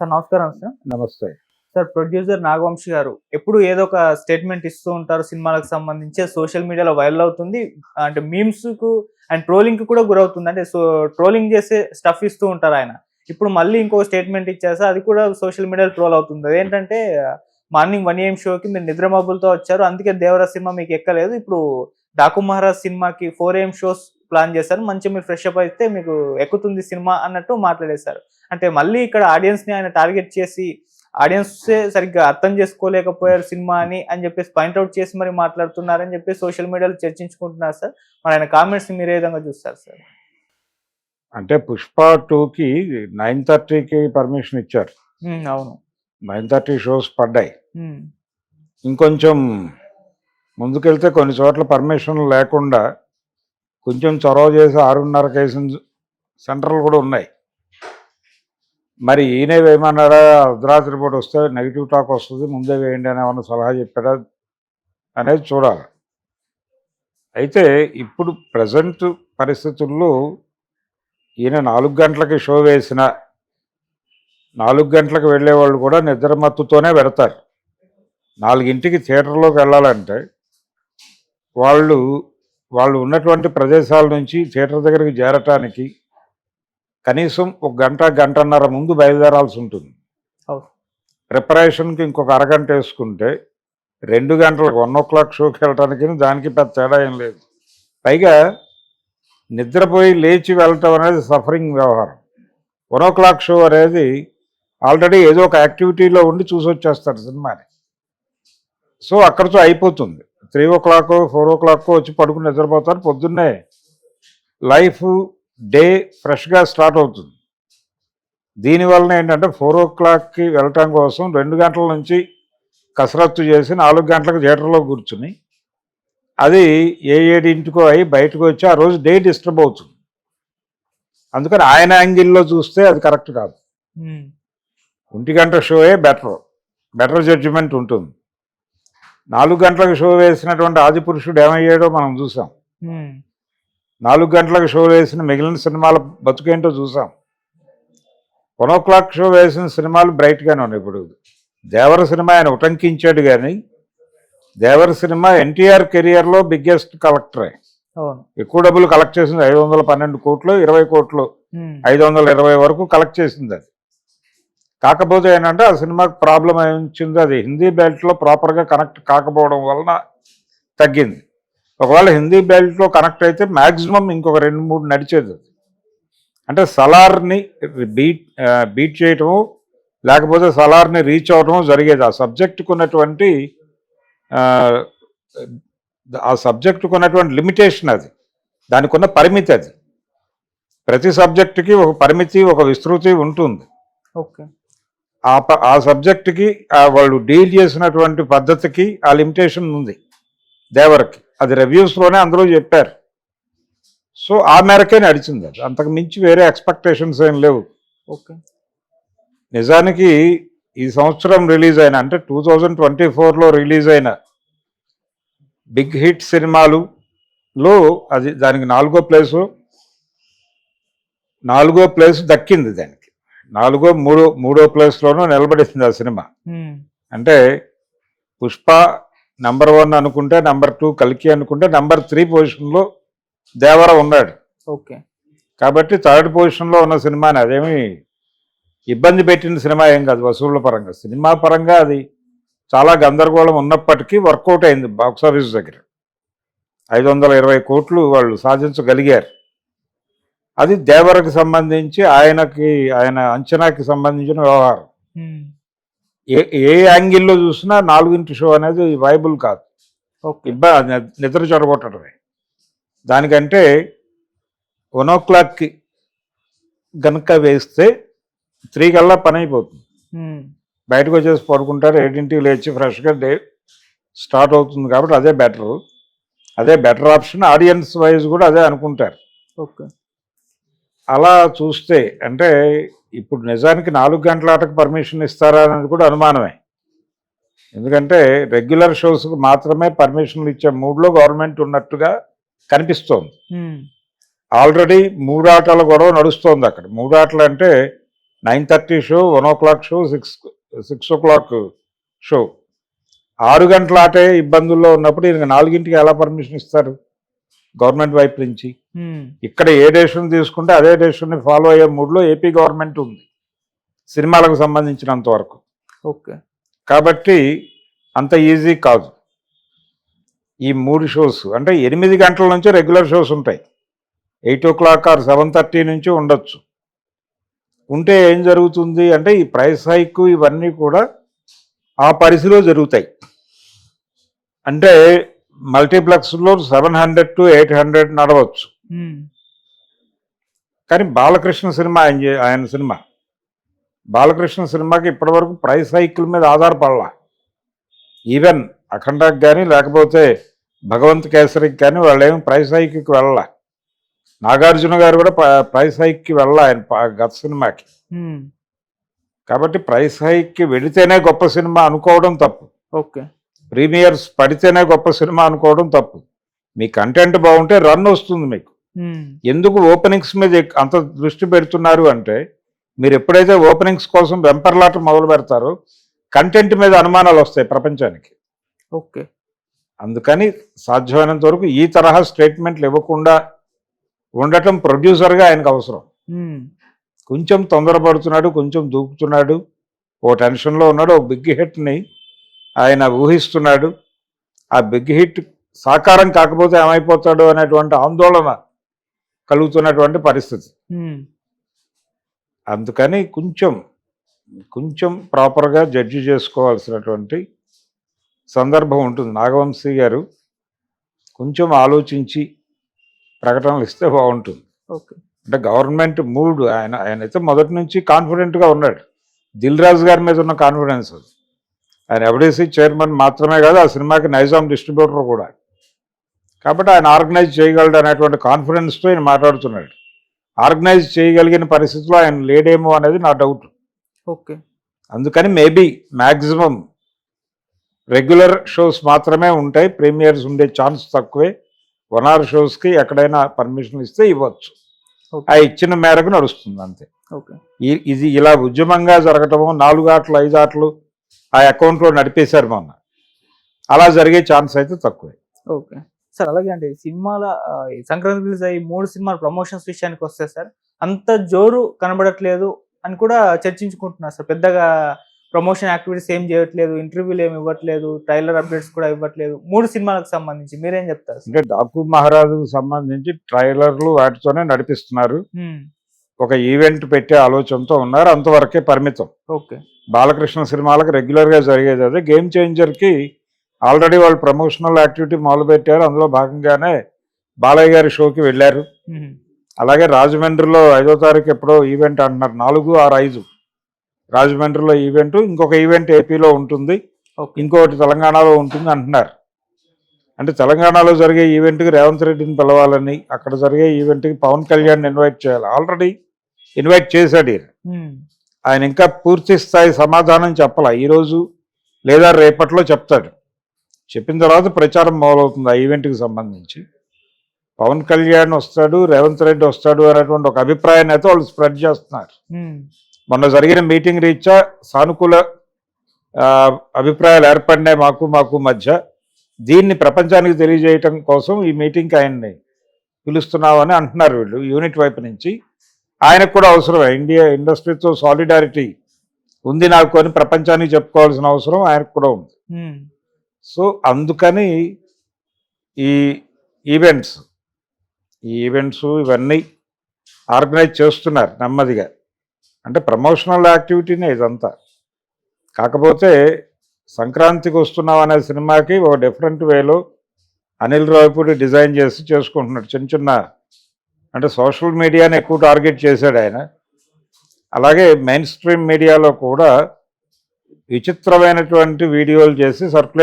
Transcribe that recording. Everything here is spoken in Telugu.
సార్ నమస్కారం సార్. నమస్తే. సార్ ప్రొడ్యూసర్ నాగవంశి గారు ఎప్పుడు ఏదో ఒక స్టేట్మెంట్ ఇస్తూ ఉంటారు సినిమాలకు సంబంధించి. సోషల్ మీడియాలో వైరల్ అవుతుంది. అంటే మీమ్స్‌కు అండ్ ట్రోలింగ్‌కి కూడా గురవుతుంది. అంటే ట్రోలింగ్ చేసే స్టఫ్ ఇస్తూ ఉంటారు ఆయన. ఇప్పుడు మళ్ళీ ఇంకో స్టేట్మెంట్ ఇచ్చారు సార్. అది కూడా సోషల్ మీడియాలో ట్రోల్ అవుతుంది. అదేంటంటే మార్నింగ్ 1 AM షోకి మీరు నిద్ర మబ్బులతో వచ్చారు. అందుకే 'దేవరా' సినిమా మీకు ఎక్కలేదు. ఇప్పుడు 'డాకు మహారాజ్' సినిమాకి 4 AM షోస్ ప్లాన్ చేశారు. మంచిగా మీరు ఫ్రెష్ అప్ అయితే మీకు ఎక్కుతుంది సినిమా అన్నట్టు మాట్లాడేశారు. అంటే మళ్ళీ ఇక్కడ ఆడియన్స్‌ని ఆయన టార్గెట్ చేసి ఆడియన్సే సరిగ్గా అర్థం చేసుకోలేకపోయారు సినిమా అని చెప్పేసి పాయింట్అవుట్ చేసి మరి మాట్లాడుతున్నారని చెప్పి సోషల్ మీడియాలో చర్చించుకుంటున్నారు సార్. మరి ఆయన కామెంట్స్ మీరు ఏ విధంగా చూస్తారు సార్? అంటే 'పుష్ప 2'కి 9:30కి పర్మిషన్ ఇచ్చారు. అవును. 9:30 షోస్ పడ్డాయి. హ్మ్. ఇంకొంచెం ముందుకెళ్తే కొన్ని చోట్ల పర్మిషన్ లేకుండా కొంచెం చొరవ చేసి 6:30కి వేసిన సెంటర్లు కూడా ఉన్నాయి. మరి ఈయన వేయమన్నాడా, అర్ధరాత్రి పూట వస్తే నెగిటివ్ టాక్ వస్తుంది, ముందే వేయండి అని ఏమన్నా సలహా చెప్పాడా అనేది చూడాలి. అయితే ఇప్పుడు ప్రజెంట్ పరిస్థితుల్లో ఈయన 4 గంటలకి షో వేసిన 4 గంటలకు వెళ్ళేవాళ్ళు కూడా నిద్రమత్తుతోనే పెడతారు. 4ంటికి థియేటర్లోకి వెళ్ళాలంటే వాళ్ళు ఉన్నటువంటి ప్రదేశాల నుంచి థియేటర్ దగ్గరికి చేరటానికి కనీసం 1 గంట, గంటన్నర ముందు బయలుదేరాల్సి ఉంటుంది. ప్రిపరేషన్కి ఇంకొక అరగంట వేసుకుంటే 2 గంటలకు 1:00 షోకి వెళ్ళటానికి దానికి పెద్ద తేడా ఏం లేదు. పైగా నిద్రపోయి లేచి వెళ్ళటం అనేది సఫరింగ్ వ్యవహారం. 1:00 షో అనేది ఆల్రెడీ ఏదో ఒక యాక్టివిటీలో ఉండి చూసి వచ్చేస్తారు సినిమాని. సో అక్కడితో అయిపోతుంది. 3:00, 4:00 వచ్చి పడుకుని నిద్రపోతారు. పొద్దున్నే లైఫ్ డే ఫ్రెష్గా స్టార్ట్ అవుతుంది. దీనివల్ల ఏంటంటే 4:00కి వెళ్ళటం కోసం 2 గంటల నుంచి కసరత్తు చేసి 4 గంటలకు థియేటర్లో కూర్చుని అది 7:00 అయి బయటకు వచ్చి ఆ రోజు డే డిస్టర్బ్ అవుతుంది. అందుకని ఆయన యాంగిల్లో చూస్తే అది కరెక్ట్ కాదు. 1 గంట షోయే బెటర్ జడ్జిమెంట్ ఉంటుంది. 4 గంటలకు షో వేసినటువంటి ఆదిపురుషుడు ఏమయ్యాడో మనం చూసాం. 4 గంటలకు షో వేసిన మిగిలిన సినిమాల బతుకేంటో చూసాం. 1:00 షో వేసిన సినిమాలు బ్రైట్గానే ఉన్నాయి. ఇప్పుడు 'దేవర' సినిమా ఆయన ఉటంకించాడు, కానీ 'దేవర' సినిమా ఎన్టీఆర్ కెరియర్లో బిగ్గెస్ట్ కలెక్టరే. ఎక్కువ డబ్బులు కలెక్ట్ చేసింది 512 కోట్లు, 20 కోట్లు, 520 వరకు కలెక్ట్ చేసింది అది. కాకపోతే ఏంటంటే ఆ సినిమాకి ప్రాబ్లం ఏమిచ్చింది, అది హిందీ బెల్ట్లో ప్రాపర్గా కనెక్ట్ కాకపోవడం వలన తగ్గింది. ఒకవేళ హిందీ బెల్ట్లో కనెక్ట్ అయితే మ్యాక్సిమం ఇంకొక 2-3 నడిచేది. అంటే సలార్ని బీట్ చేయటము, లేకపోతే సలార్ని రీచ్ అవటము జరిగేది. ఆ సబ్జెక్టుకు ఉన్నటువంటి లిమిటేషన్ అది, దానికి ఉన్న పరిమితి అది. ప్రతి సబ్జెక్టుకి ఒక పరిమితి, ఒక విస్తృతి ఉంటుంది. ఓకే. ఆ సబ్జెక్టుకి వాళ్ళు డీల్ చేసినటువంటి పద్ధతికి ఆ లిమిటేషన్ ఉంది 'దేవర'కి. అది రివ్యూస్లోనే అందరూ చెప్పారు. సో ఆ మేరకే నడిచింది అది. అంతకు మించి వేరే ఎక్స్పెక్టేషన్స్ ఏం లేవు. ఓకే. నిజానికి ఈ సంవత్సరం రిలీజ్ అయిన, అంటే 2024లో రిలీజ్ అయిన బిగ్ హిట్ సినిమాలులో అది దానికి 4వ ప్లేసు దక్కింది. దానికి 3వ ప్లేస్లోనూ నిలబడింది ఆ సినిమా. అంటే 'పుష్ప' నెంబర్ 1 అనుకుంటే, నెంబర్ 2 కల్కి అనుకుంటే, నెంబర్ 3 పొజిషన్లో 'దేవర' ఉన్నాడు. ఓకే. కాబట్టి 3rd పొజిషన్లో ఉన్న సినిమాని అదేమి ఇబ్బంది పెట్టిన సినిమా ఏం కాదు వసూళ్ల పరంగా. సినిమా పరంగా అది చాలా గందరగోళం ఉన్నప్పటికీ వర్కౌట్ అయింది బాక్సాఫీస్ దగ్గర. 520 కోట్లు వాళ్ళు సాధించగలిగారు. అది 'దేవర'కి సంబంధించి ఆయన అంచనాకి సంబంధించిన వ్యవహారం. ఏ యాంగిల్లో చూసినా 4 షో అనేది వైబుల్ కాదు. నిద్ర చెడగొట్టడమే. దానికంటే 1:00కి గనుక వేస్తే 3 కల్లా పని అయిపోతుంది. బయటకు వచ్చేసి పడుకుంటారు, 8ంటికి లేచి ఫ్రెష్గా డే స్టార్ట్ అవుతుంది. కాబట్టి అదే బెటర్ ఆప్షన్. ఆడియన్స్ వైజ్ కూడా అదే అనుకుంటారు. ఓకే. అలా చూస్తే అంటే ఇప్పుడు నిజానికి 4 గంటల ఆటకు పర్మిషన్ ఇస్తారా అనేది కూడా అనుమానమే. ఎందుకంటే రెగ్యులర్ షోస్కి మాత్రమే పర్మిషన్లు ఇచ్చే మూడ్లో గవర్నమెంట్ ఉన్నట్టుగా కనిపిస్తోంది. ఆల్రెడీ 3 ఆటల గొడవ నడుస్తోంది అక్కడ. 3 ఆటలు అంటే 9:30 show, 1 o'clock show, 6 o'clock show. 6 గంటల ఆటే ఇబ్బందుల్లో ఉన్నప్పుడు ఈయనకి 4ంటికి ఎలా పర్మిషన్ ఇస్తారు గవర్నమెంట్ వైపు నుంచి? ఇక్కడ ఏ డెసిషన్ తీసుకుంటే అదే డెసిషన్ని ఫాలో అయ్యే మూడ్లో ఏపీ గవర్నమెంట్ ఉంది సినిమాలకు సంబంధించినంత వరకు. ఓకే. కాబట్టి అంత ఈజీ కాదు. ఈ 3 షోస్ అంటే 8 గంటల నుంచి రెగ్యులర్ షోస్ ఉంటాయి. 8 o'clock or 7:30 నుంచి ఉండొచ్చు. ఉంటే ఏం జరుగుతుంది అంటే ఈ ప్రైస్ హైక్ ఇవన్నీ కూడా ఆ పరిధిలో జరుగుతాయి. అంటే మల్టీప్లెక్స్లో 700 to 800 నడవచ్చు. కానీ బాలకృష్ణ సినిమా ఆయన సినిమా బాలకృష్ణ సినిమాకి ఇప్పటివరకు ప్రైస్ హైక్ల మీద ఆధారపడాల. ఈవెన్ అఖండకి కానీ లేకపోతే భగవంత్ కేసరికి కానీ వాళ్ళు ఏమి ప్రైస్ హైక్కి వెళ్ళాల. నాగార్జున గారు కూడా ప్రైస్ హైక్కి వెళ్ళాల ఆయన గత సినిమాకి. కాబట్టి ప్రైస్ హైక్కి వెళితేనే గొప్ప సినిమా అనుకోవడం తప్పు. ఓకే. ప్రీమియర్స్ పడితేనే గొప్ప సినిమా అనుకోవడం తప్పు. మీ కంటెంట్ బాగుంటే రన్ వస్తుంది మీకు. ఎందుకు ఓపెనింగ్స్ మీద అంత దృష్టి పెడుతున్నారు అంటే మీరు ఎప్పుడైతే ఓపెనింగ్స్ కోసం వెంపర్లాట మొదలు పెడతారో కంటెంట్ మీద అనుమానాలు వస్తాయి ప్రపంచానికి. ఓకే. అందుకని సాధ్యమైనంత వరకు ఈ తరహా స్టేట్మెంట్లు ఇవ్వకుండా ఉండటం ప్రొడ్యూసర్గా ఆయనకు అవసరం. కొంచెం తొందరపడుతున్నాడు, కొంచెం దూకుతున్నాడు, ఓ టెన్షన్లో ఉన్నాడు, ఓ బిగ్ హిట్ని ఆయన ఊహిస్తున్నాడు. ఆ బిగ్ హిట్ సాకారం కాకపోతే ఏమైపోతాడు అనేటువంటి ఆందోళన కలుగుతున్నటువంటి పరిస్థితి. అందుకని కొంచెం ప్రాపర్గా జడ్జి చేసుకోవాల్సినటువంటి సందర్భం ఉంటుంది. నాగవంశీ గారు కొంచెం ఆలోచించి ప్రకటనలు ఇస్తే బాగుంటుంది. ఓకే. అంటే గవర్నమెంట్ మూడ్ ఆయనైతే మొదటి నుంచి కాన్ఫిడెంట్గా ఉన్నాడు. దిల్ రాజు గారి మీద ఉన్న కాన్ఫిడెన్స్ అది. ఆయన ఎఫ్డీసీ చైర్మన్ మాత్రమే కాదు, ఆ సినిమాకి నైజాం డిస్ట్రిబ్యూటర్ కూడా. కాబట్టి ఆయన ఆర్గనైజ్ చేయగలడు అనేటువంటి కాన్ఫిడెన్స్తో ఆయన మాట్లాడుతున్నాడు. ఆర్గనైజ్ చేయగలిగిన పరిస్థితిలో ఆయన లేడేమో అనేది నా డౌట్. ఓకే. అందుకని మేబీ మ్యాక్సిమం రెగ్యులర్ షోస్ మాత్రమే ఉంటాయి, ప్రీమియర్స్ ఉండే ఛాన్స్ తక్కువే. 1 hour షోస్కి ఎక్కడైనా పర్మిషన్ ఇస్తే ఇవ్వచ్చు. ఆ ఇచ్చిన మేరకు నడుస్తుంది అంతే. ఓకే. ఇది ఇలా ఉద్యమంగా జరగటము 4 ఆటలు 5 ఆటలు ఆ అకౌంట్లో నడిపేశారు మొన్న, అలా జరిగే ఛాన్స్ అయితే తక్కువే. Okay sir. అలాగే అండి, సినిమాల సంక్రాంతి రిలీజ్ అయ్యి 3 సినిమాల ప్రమోషన్స్ విషయానికి వస్తే సార్ అంత జోరు కనబడట్లేదు అని కూడా చర్చించుకుంటున్నారు సార్. పెద్దగా ప్రమోషన్ యాక్టివిటీస్ ఏం చేయట్లేదు, ఇంటర్వ్యూలు ఏమి ఇవ్వట్లేదు, ట్రైలర్ అప్డేట్స్ కూడా ఇవ్వట్లేదు 3 సినిమాలకు సంబంధించి. మీరేం చెప్తారు? అంటే డాకు మహారాజుకు సంబంధించి ట్రైలర్లు వాటితోనే నడిపిస్తున్నారు. ఒక ఈవెంట్ పెట్టే ఆలోచనతో ఉన్నారు, అంతవరకే పరిమితం. ఓకే. బాలకృష్ణ సినిమాలకు రెగ్యులర్గా జరిగేది అదే. గేమ్ చేంజర్కి ఆల్రెడీ వాళ్ళు ప్రమోషనల్ యాక్టివిటీ మొదలుపెట్టారు. అందులో భాగంగానే బాలయ్య గారి షోకి వెళ్ళారు. అలాగే రాజమండ్రిలో 5వ తారీఖు ఎప్పుడో ఈవెంట్ అంటున్నారు, 4 or 5 రాజమండ్రిలో ఈవెంట్, ఇంకొక ఈవెంట్ ఏపీలో ఉంటుంది, ఇంకొకటి తెలంగాణలో ఉంటుంది అంటున్నారు. అంటే తెలంగాణలో జరిగే ఈవెంట్కి రేవంత్ రెడ్డిని పిలవాలని, అక్కడ జరిగే ఈవెంట్కి పవన్ కళ్యాణ్ ఇన్వైట్ చేయాలి. ఆల్రెడీ ఇన్వైట్ చేశాడు ఆయన ఇంకా పూర్తి స్థాయి సమాధానం చెప్పాల. ఈరోజు లేదా రేపట్లో చెప్తాడు. చెప్పిన తర్వాత ప్రచారం మొదలవుతుంది ఆ ఈవెంట్కి సంబంధించి. పవన్ కళ్యాణ్ వస్తాడు, రేవంత్ రెడ్డి వస్తాడు అనేటువంటి ఒక అభిప్రాయాన్ని అయితే వాళ్ళు స్ప్రెడ్ చేస్తున్నారు. మొన్న జరిగిన మీటింగ్ రీత్యా సానుకూల అభిప్రాయాలు ఏర్పడినాయి మాకు మధ్య. దీన్ని ప్రపంచానికి తెలియజేయటం కోసం ఈ మీటింగ్కి ఆయన్ని పిలుస్తున్నామని అంటున్నారు వీళ్ళు యూనిట్ వైపు నుంచి. ఆయనకు కూడా అవసరం, ఇండస్ట్రీతో సాలిడారిటీ ఉంది నాకు అని ప్రపంచానికి చెప్పుకోవాల్సిన అవసరం ఆయనకు కూడా ఉంది. సో అందుకని ఈ ఈవెంట్స్ ఇవన్నీ ఆర్గనైజ్ చేస్తున్నారు నెమ్మదిగా. అంటే ప్రమోషనల్ యాక్టివిటీనే ఇదంతా. కాకపోతే సంక్రాంతికి వస్తున్నాం అనే సినిమాకి ఒక డిఫరెంట్ వేలో అనిల్ రావిపూడి డిజైన్ చేసి చేసుకుంటున్నాడు. చిన్న అంటే సోషల్ మీడియాని ఎక్కువ టార్గెట్ చేశాడు ఆయన. అలాగే మెయిన్ స్ట్రీమ్ మీడియాలో కూడా విచిత్రమైనటువంటి వీడియోలు చేసి సర్క్యులేట్